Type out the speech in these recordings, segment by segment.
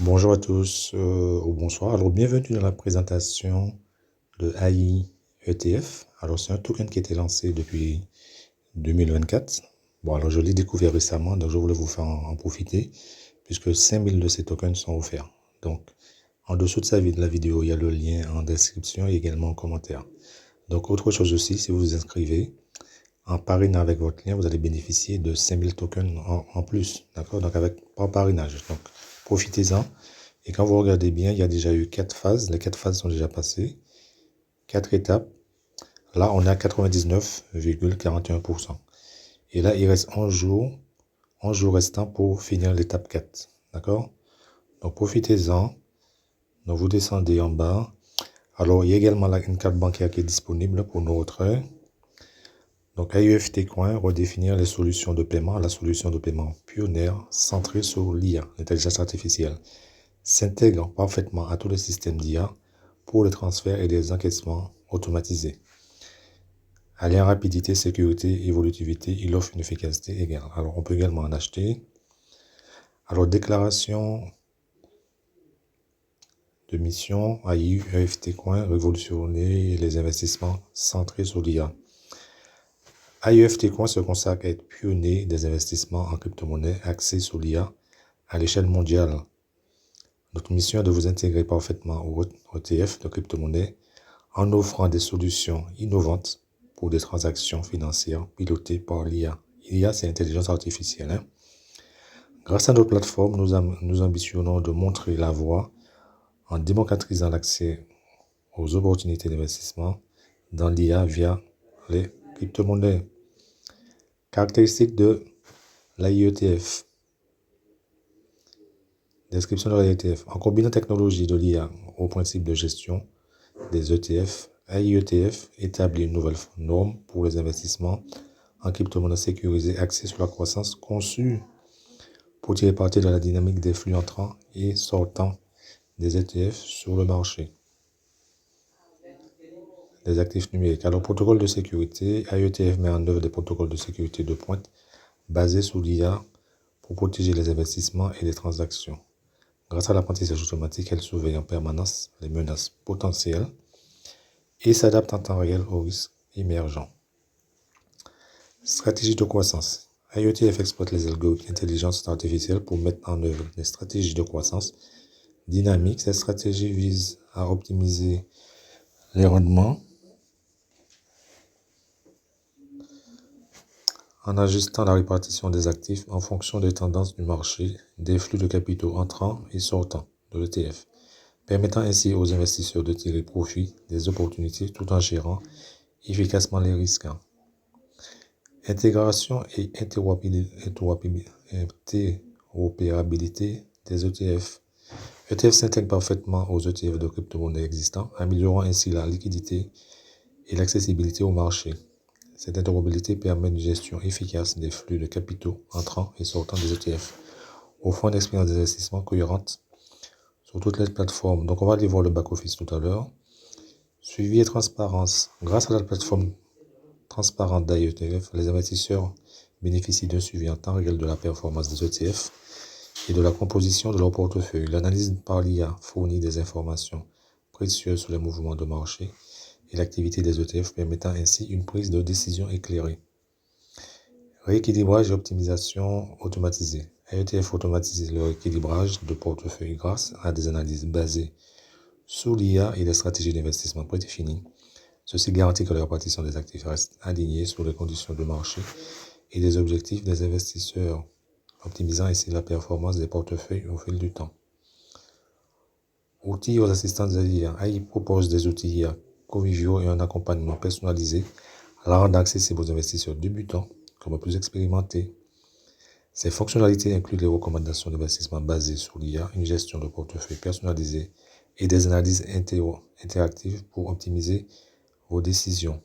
Bonjour à tous ou bonsoir. Alors, bienvenue dans la présentation de AI ETF. Alors, c'est un token qui a été lancé depuis 2024. Bon, alors je l'ai découvert récemment, donc je voulais vous faire en profiter puisque 5000 de ces tokens sont offerts. Donc, en dessous de la vidéo, il y a le lien en description et également en commentaire. Donc, autre chose aussi, si vous vous inscrivez, en parrainant avec votre lien, vous allez bénéficier de 5000 tokens en plus. D'accord? Donc, par parrainage. Donc, profitez-en. Et quand vous regardez bien, il y a déjà eu 4 phases. Les 4 phases sont déjà passées. 4 étapes. Là, on a 99,41%. Et là, il reste 11 jours restants pour finir l'étape 4. D'accord? Donc, profitez-en. Donc, vous descendez en bas. Alors, il y a également là une carte bancaire qui est disponible pour nos retraits. Donc, AUFT Coin, redéfinir les solutions de paiement. La solution de paiement pionnière centrée sur l'IA, l'intelligence artificielle, s'intègre parfaitement à tous les systèmes d'IA pour les transferts et les encaissements automatisés. Alliant rapidité, sécurité, évolutivité, il offre une efficacité égale. Alors, on peut également en acheter. Alors, déclaration de mission AIU EFT Coin, révolutionner les investissements centrés sur l'IA. AIUFT Coin se consacre à être pionnier des investissements en crypto-monnaie axés sur l'IA à l'échelle mondiale. Notre mission est de vous intégrer parfaitement au ETF de crypto-monnaie en offrant des solutions innovantes pour des transactions financières pilotées par l'IA. L'IA, c'est l'intelligence artificielle. Grâce à notre plateforme, nous ambitionnons de montrer la voie en démocratisant l'accès aux opportunités d'investissement dans l'IA via les crypto-monnaies. Caractéristiques de l'AIETF. Description de l'AIETF. En combinant technologie de l'IA au principe de gestion des ETF, AIETF établit une nouvelle norme pour les investissements en crypto-monnaie sécurisée axée sur la croissance, conçue pour tirer parti de la dynamique des flux entrants et sortants des ETF sur le marché des actifs numériques. Alors, protocole de sécurité, AIETF met en œuvre des protocoles de sécurité de pointe basés sur l'IA pour protéger les investissements et les transactions. Grâce à l'apprentissage automatique, elle surveille en permanence les menaces potentielles et s'adapte en temps réel aux risques émergents. Stratégie de croissance. AIETF exploite les algorithmes d'intelligence artificielle pour mettre en œuvre des stratégies de croissance dynamiques. Cette stratégie vise à optimiser les rendements en ajustant la répartition des actifs en fonction des tendances du marché, des flux de capitaux entrants et sortants de l'ETF, permettant ainsi aux investisseurs de tirer profit des opportunités tout en gérant efficacement les risques. Intégration et interopérabilité des ETF. ETF s'intègre parfaitement aux ETF de crypto-monnaies existants, améliorant ainsi la liquidité et l'accessibilité au marché. Cette interopérabilité permet une gestion efficace des flux de capitaux entrants et sortants des ETF, offrant une expérience d'investissement cohérente sur toutes les plateformes. Donc on va aller voir le back-office tout à l'heure. Suivi et transparence. Grâce à la plateforme transparente d'AIETF, les investisseurs bénéficient d'un suivi en temps réel de la performance des ETF et de la composition de leur portefeuille. L'analyse par l'IA fournit des informations précieuses sur les mouvements de marché et l'activité des ETF, permettant ainsi une prise de décision éclairée. Rééquilibrage et optimisation automatisée. AIETF automatise le rééquilibrage de portefeuille grâce à des analyses basées sur l'IA et des stratégies d'investissement prédéfinies. Ceci garantit que la répartition des actifs reste alignée sur les conditions de marché et des objectifs des investisseurs, optimisant ainsi la performance des portefeuilles au fil du temps. Outils aux assistants de l'IA. AI propose des outils IA conviviaux et un accompagnement personnalisé, la rendant accessible aux investisseurs débutants comme aux plus expérimentés. Ces fonctionnalités incluent les recommandations d'investissement basées sur l'IA, une gestion de portefeuille personnalisée et des analyses interactives pour optimiser vos décisions.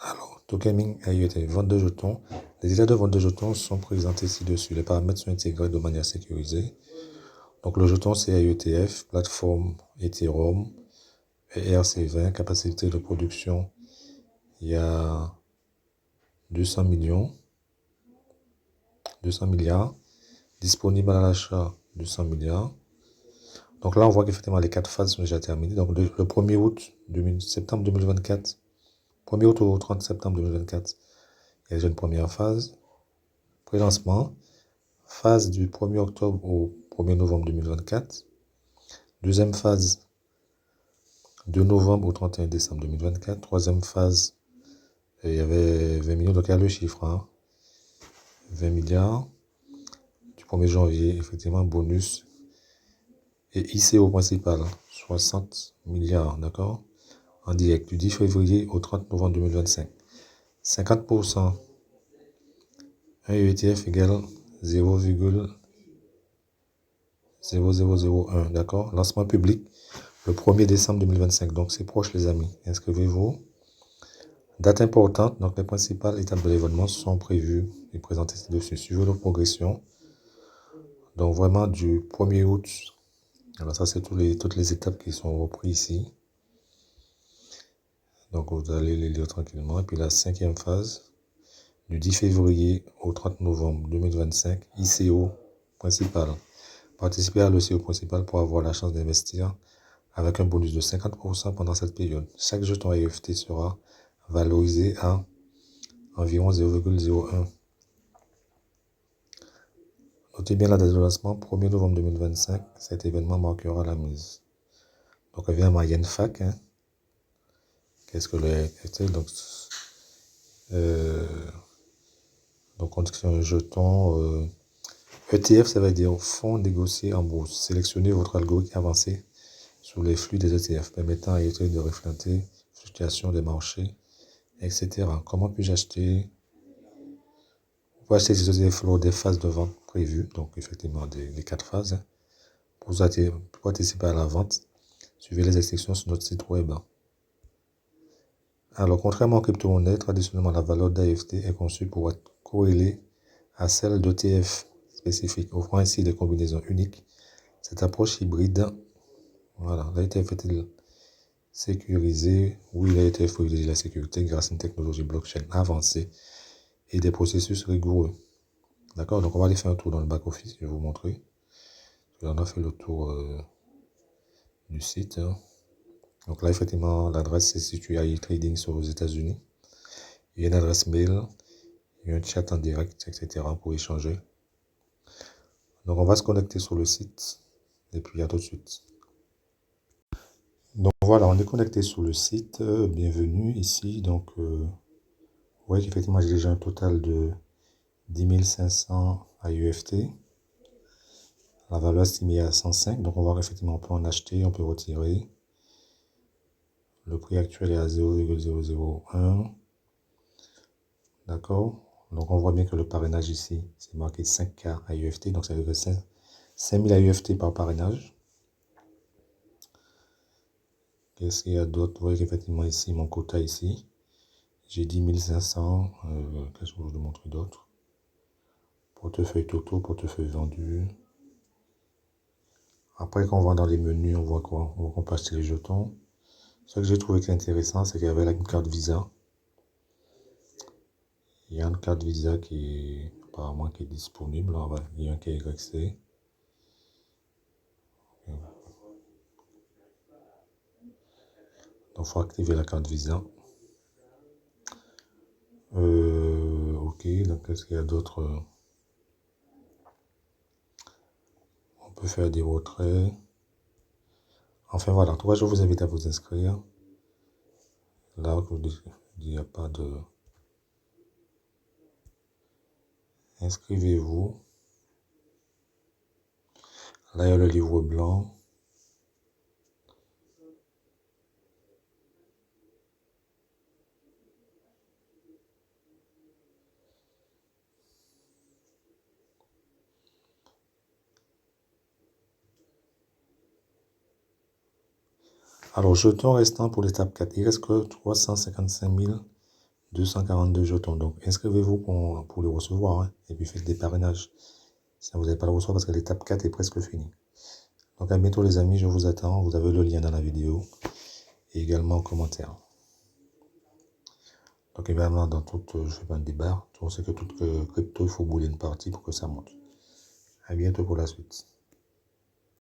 Alors, tokening AIETF, vente de jetons. Les états de vente de jetons sont présentés ci-dessus. Les paramètres sont intégrés de manière sécurisée. Donc, le jeton, c'est AIETF, plateforme Ethereum, ERC20, capacité de production, il y a 200 milliards, disponible à l'achat 200 milliards. Donc là, on voit qu'effectivement, les 4 phases sont déjà terminées. Donc le 1er août, septembre 2024, 1er août au 30 septembre 2024, il y a déjà une première phase, pré-lancement. Phase du 1er octobre au 1er novembre 2024. Deuxième phase, de novembre au 31 décembre 2024. Troisième phase, il y avait 20 millions, donc il y a le chiffre, hein, 20 milliards. Du 1er janvier, effectivement, bonus. Et ICO principal, 60 milliards, d'accord, en direct, du 10 février au 30 novembre 2025. 50%, un ETF égale 0,0001, d'accord. Lancement public, le 1er décembre 2025, donc c'est proche les amis, inscrivez-vous. Date importante, donc les principales étapes de l'événement sont prévues et présentées ci-dessus. Suivez leur progression. Donc vraiment du 1er août, alors ça c'est toutes les étapes qui sont reprises ici. Donc vous allez les lire tranquillement. Et puis la 5e phase, du 10 février au 30 novembre 2025, ICO principal. Participez à l'ICO principal pour avoir la chance d'investir avec un bonus de 50% pendant cette période. Chaque jeton AFT sera valorisé à environ 0,01. Notez bien la date de lancement, 1er novembre 2025. Cet événement marquera la mise. Donc, évidemment, il y a une fac. Hein. Qu'est-ce que le AFT? Donc, on dit que c'est un jeton. ETF, ça veut dire fonds négociés en bourse. Sélectionnez votre algorithme avancé sur les flux des ETF, permettant à ETF de refléter fluctuations des marchés, etc. Comment puis-je acheter? Vous pouvez acheter ces ETF lors des phases de vente prévues, donc effectivement les 4 phases. Hein. Pour participer à la vente, suivez les instructions sur notre site web. Alors, contrairement aux crypto-monnaies, traditionnellement, la valeur d'AFT est conçue pour être corrélée à celle d'ETF spécifiques, offrant ainsi des combinaisons uniques. Cette approche hybride, voilà, l'ETF est-il sécurisé? Oui, l'ETF privilégie la sécurité grâce à une technologie blockchain avancée et des processus rigoureux. D'accord, donc on va aller faire un tour dans le back-office, je vais vous montrer. On a fait le tour du site. Hein. Donc là, effectivement, l'adresse est située à eTrading sur les États-Unis. Il y a une adresse mail, il y a un chat en direct, etc. pour échanger. Donc on va se connecter sur le site et puis à tout de suite. Donc voilà, on est connecté sur le site. Bienvenue ici. Donc vous voyez qu'effectivement j'ai déjà un total de 10 500 AUFT. La valeur estimée à 105. Donc on va voir effectivement on peut en acheter, on peut retirer. Le prix actuel est à 0,001. D'accord. Donc on voit bien que le parrainage ici, c'est marqué 5K AUFT. Donc ça veut dire 5000 AUFT par parrainage. Qu'est-ce qu'il y a d'autre? Vous voyez qu'effectivement ici, mon quota ici, j'ai 10 500. Qu'est-ce que je vous montrer d'autre? Portefeuille Toto, portefeuille vendu. Après, quand on va dans les menus, on voit quoi? On voit qu'on peut acheter les jetons. Ce que j'ai trouvé qui est intéressant, c'est qu'il y avait là une carte Visa. Il y a une carte Visa qui est apparemment qui est disponible. Il y a un KYC. Donc, il faut activer la carte Visa. Ok, donc qu'est-ce qu'il y a d'autre? On peut faire des retraits. Enfin voilà, en tout cas, je vous invite à vous inscrire. Là, il n'y a pas de... Inscrivez-vous. Là, il y a le livre blanc. Alors, jetons restants pour l'étape 4. Il reste que 355 242 jetons. Donc, inscrivez-vous pour les recevoir. Hein, et puis, faites des parrainages. Ça, vous n'allez pas le recevoir parce que l'étape 4 est presque finie. Donc, à bientôt les amis. Je vous attends. Vous avez le lien dans la vidéo. Et également en commentaire. Donc, évidemment, dans tout, je fais pas un débat. On sait que toute crypto, il faut bouler une partie pour que ça monte. À bientôt pour la suite.